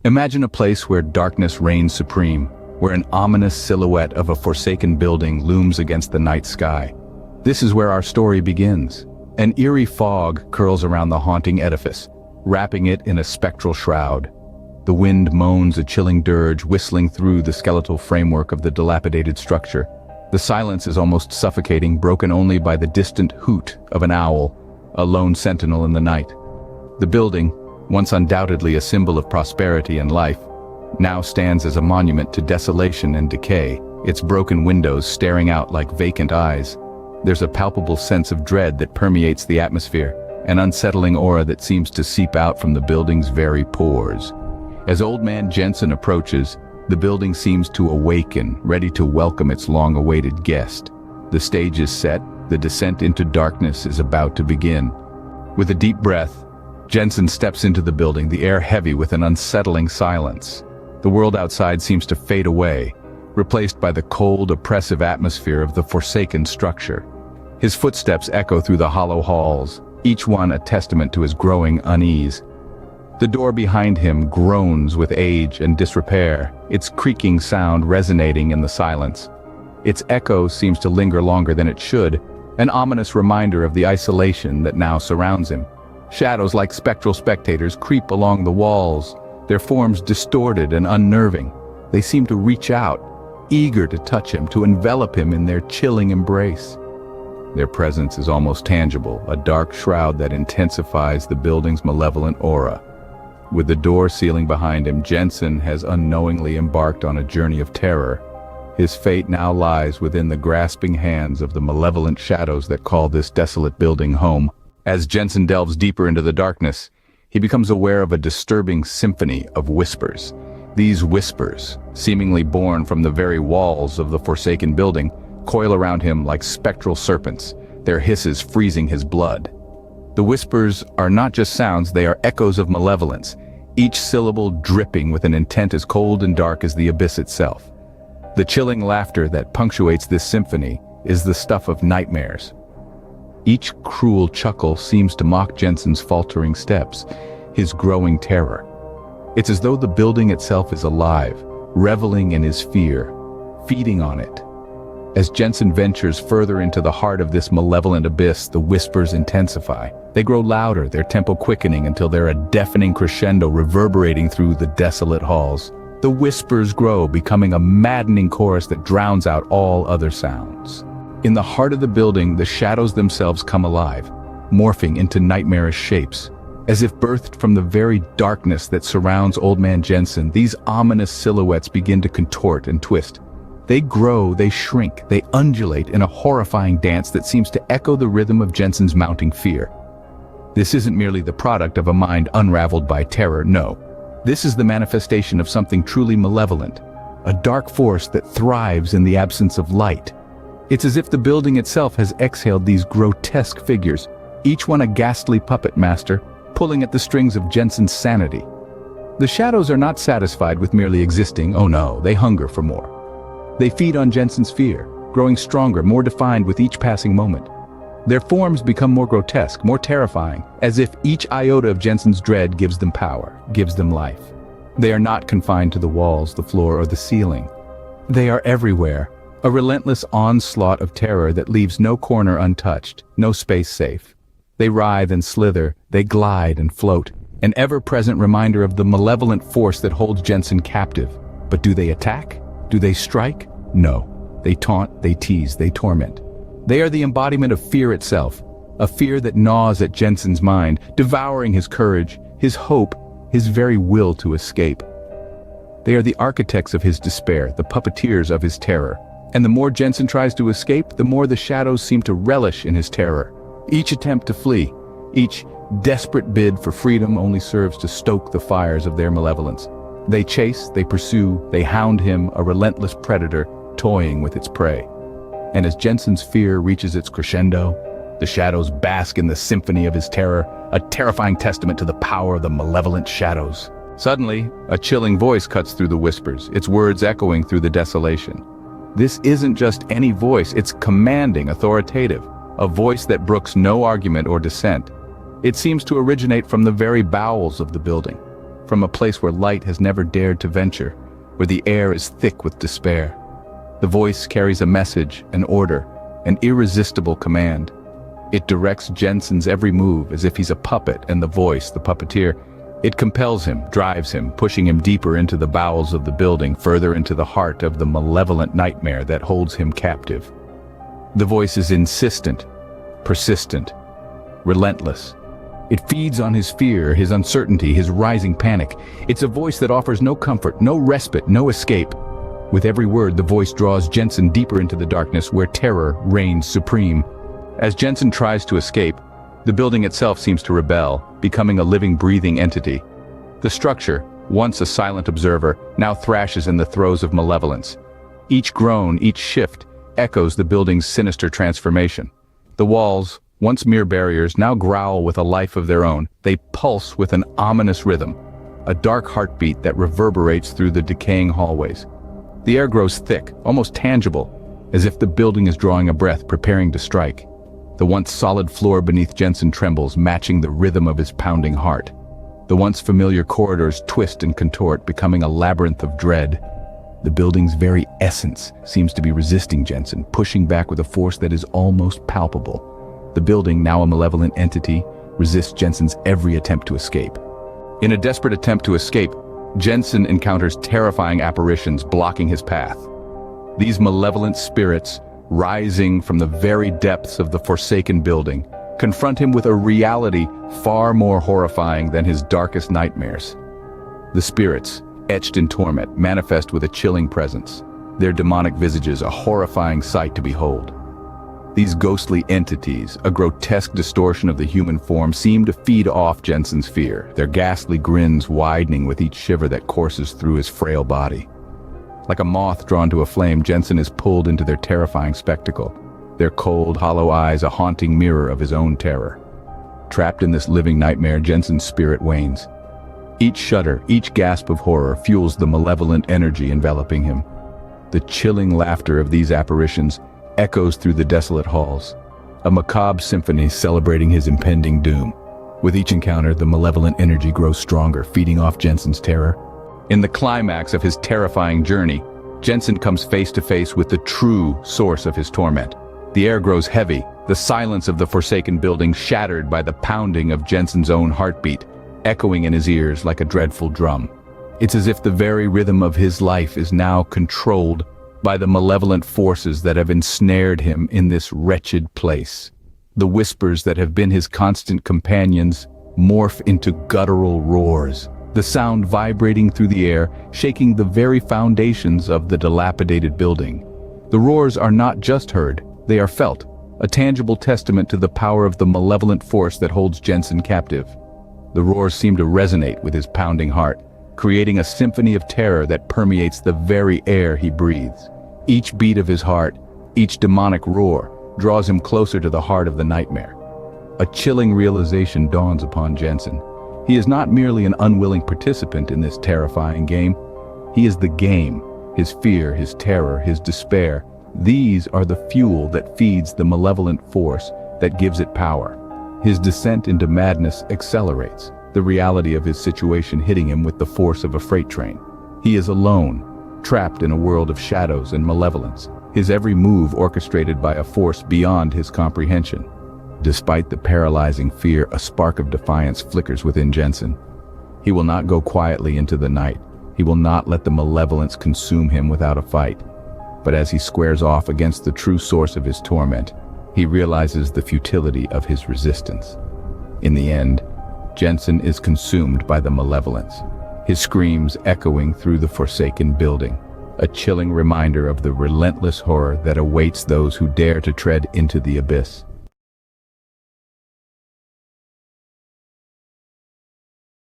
Imagine a place where darkness reigns supreme, where an ominous silhouette of a forsaken building looms against the night sky. This is where our story begins. An eerie fog curls around the haunting edifice, wrapping it in a spectral shroud. The wind moans a chilling dirge, whistling through the skeletal framework of the dilapidated structure. The silence is almost suffocating, broken only by the distant hoot of an owl, a lone sentinel in the night. The building, once undoubtedly a symbol of prosperity and life, now stands as a monument to desolation and decay, its broken windows staring out like vacant eyes. There's a palpable sense of dread that permeates the atmosphere, an unsettling aura that seems to seep out from the building's very pores. As Old Man Jenson approaches, the building seems to awaken, ready to welcome its long-awaited guest. The stage is set, the descent into darkness is about to begin. With a deep breath, Jenson steps into the building, the air heavy with an unsettling silence. The world outside seems to fade away, replaced by the cold, oppressive atmosphere of the forsaken structure. His footsteps echo through the hollow halls, each one a testament to his growing unease. The door behind him groans with age and disrepair, its creaking sound resonating in the silence. Its echo seems to linger longer than it should, an ominous reminder of the isolation that now surrounds him. Shadows like spectral spectators creep along the walls, their forms distorted and unnerving. They seem to reach out, eager to touch him, to envelop him in their chilling embrace. Their presence is almost tangible, a dark shroud that intensifies the building's malevolent aura. With the door sealing behind him, Jenson has unknowingly embarked on a journey of terror. His fate now lies within the grasping hands of the malevolent shadows that call this desolate building home. As Jenson delves deeper into the darkness, he becomes aware of a disturbing symphony of whispers. These whispers, seemingly born from the very walls of the forsaken building, coil around him like spectral serpents, their hisses freezing his blood. The whispers are not just sounds, they are echoes of malevolence, each syllable dripping with an intent as cold and dark as the abyss itself. The chilling laughter that punctuates this symphony is the stuff of nightmares. Each cruel chuckle seems to mock Jenson's faltering steps, his growing terror. It's as though the building itself is alive, reveling in his fear, feeding on it. As Jenson ventures further into the heart of this malevolent abyss, the whispers intensify. They grow louder, their tempo quickening until they're a deafening crescendo reverberating through the desolate halls. The whispers grow, becoming a maddening chorus that drowns out all other sounds. In the heart of the building, the shadows themselves come alive, morphing into nightmarish shapes. As if birthed from the very darkness that surrounds Old Man Jenson, these ominous silhouettes begin to contort and twist. They grow, they shrink, they undulate in a horrifying dance that seems to echo the rhythm of Jenson's mounting fear. This isn't merely the product of a mind unraveled by terror, no. This is the manifestation of something truly malevolent, a dark force that thrives in the absence of light. It's as if the building itself has exhaled these grotesque figures, each one a ghastly puppet master, pulling at the strings of Jenson's sanity. The shadows are not satisfied with merely existing, oh no, they hunger for more. They feed on Jenson's fear, growing stronger, more defined with each passing moment. Their forms become more grotesque, more terrifying, as if each iota of Jenson's dread gives them power, gives them life. They are not confined to the walls, the floor, or the ceiling. They are everywhere, a relentless onslaught of terror that leaves no corner untouched, no space safe. They writhe and slither, they glide and float, an ever-present reminder of the malevolent force that holds Jenson captive. But do they attack? Do they strike? No. They taunt, they tease, they torment. They are the embodiment of fear itself, a fear that gnaws at Jenson's mind, devouring his courage, his hope, his very will to escape. They are the architects of his despair, the puppeteers of his terror. And the more Jenson tries to escape, the more the shadows seem to relish in his terror. Each attempt to flee, each desperate bid for freedom only serves to stoke the fires of their malevolence. They chase, they pursue, they hound him, a relentless predator toying with its prey. And as Jenson's fear reaches its crescendo, the shadows bask in the symphony of his terror, a terrifying testament to the power of the malevolent shadows. Suddenly, a chilling voice cuts through the whispers, its words echoing through the desolation. This isn't just any voice, it's commanding, authoritative, a voice that brooks no argument or dissent. It seems to originate from the very bowels of the building. from a place where light has never dared to venture, where the air is thick with despair. The voice carries a message, an order, an irresistible command. It directs Jenson's every move as if he's a puppet, and the voice, the puppeteer, it compels him, drives him, pushing him deeper into the bowels of the building, further into the heart of the malevolent nightmare that holds him captive. The voice is insistent, persistent, relentless. It feeds on his fear, his uncertainty, his rising panic. It's a voice that offers no comfort, no respite, no escape. With every word, the voice draws Jenson deeper into the darkness where terror reigns supreme. As Jenson tries to escape, the building itself seems to rebel, becoming a living, breathing entity. The structure, once a silent observer, now thrashes in the throes of malevolence. Each groan, each shift, echoes the building's sinister transformation. The walls, once mere barriers, now growl with a life of their own. They pulse with an ominous rhythm, a dark heartbeat that reverberates through the decaying hallways. The air grows thick, almost tangible, as if the building is drawing a breath, preparing to strike. The once solid floor beneath Jenson trembles, matching the rhythm of his pounding heart. The once familiar corridors twist and contort, becoming a labyrinth of dread. The building's very essence seems to be resisting Jenson, pushing back with a force that is almost palpable. The building, now a malevolent entity, resists Jenson's every attempt to escape. In a desperate attempt to escape, Jenson encounters terrifying apparitions blocking his path. These malevolent spirits, rising from the very depths of the forsaken building, confront him with a reality far more horrifying than his darkest nightmares. The spirits, etched in torment, manifest with a chilling presence, their demonic visages a horrifying sight to behold. These ghostly entities, a grotesque distortion of the human form, seem to feed off Jenson's fear, their ghastly grins widening with each shiver that courses through his frail body. Like a moth drawn to a flame, Jenson is pulled into their terrifying spectacle, their cold, hollow eyes a haunting mirror of his own terror. Trapped in this living nightmare, Jenson's spirit wanes. Each shudder, each gasp of horror fuels the malevolent energy enveloping him. The chilling laughter of these apparitions echoes through the desolate halls, a macabre symphony celebrating his impending doom. With each encounter, the malevolent energy grows stronger, feeding off Jenson's terror. In the climax of his terrifying journey, Jenson comes face to face with the true source of his torment. The air grows heavy, the silence of the forsaken building shattered by the pounding of Jenson's own heartbeat, echoing in his ears like a dreadful drum. It's as if the very rhythm of his life is now controlled by the malevolent forces that have ensnared him in this wretched place. The whispers that have been his constant companions morph into guttural roars, the sound vibrating through the air, shaking the very foundations of the dilapidated building. The roars are not just heard, they are felt, a tangible testament to the power of the malevolent force that holds Jenson captive. The roars seem to resonate with his pounding heart, creating a symphony of terror that permeates the very air he breathes. Each beat of his heart, each demonic roar, draws him closer to the heart of the nightmare. A chilling realization dawns upon Jenson. He is not merely an unwilling participant in this terrifying game. He is the game. His fear, his terror, his despair, these are the fuel that feeds the malevolent force that gives it power. His descent into madness accelerates, the reality of his situation hitting him with the force of a freight train. He is alone, trapped in a world of shadows and malevolence, his every move orchestrated by a force beyond his comprehension. Despite the paralyzing fear, a spark of defiance flickers within Jenson. He will not go quietly into the night. He will not let the malevolence consume him without a fight. But as he squares off against the true source of his torment, he realizes the futility of his resistance. In the end, Jenson is consumed by the malevolence, his screams echoing through the forsaken building, a chilling reminder of the relentless horror that awaits those who dare to tread into the abyss.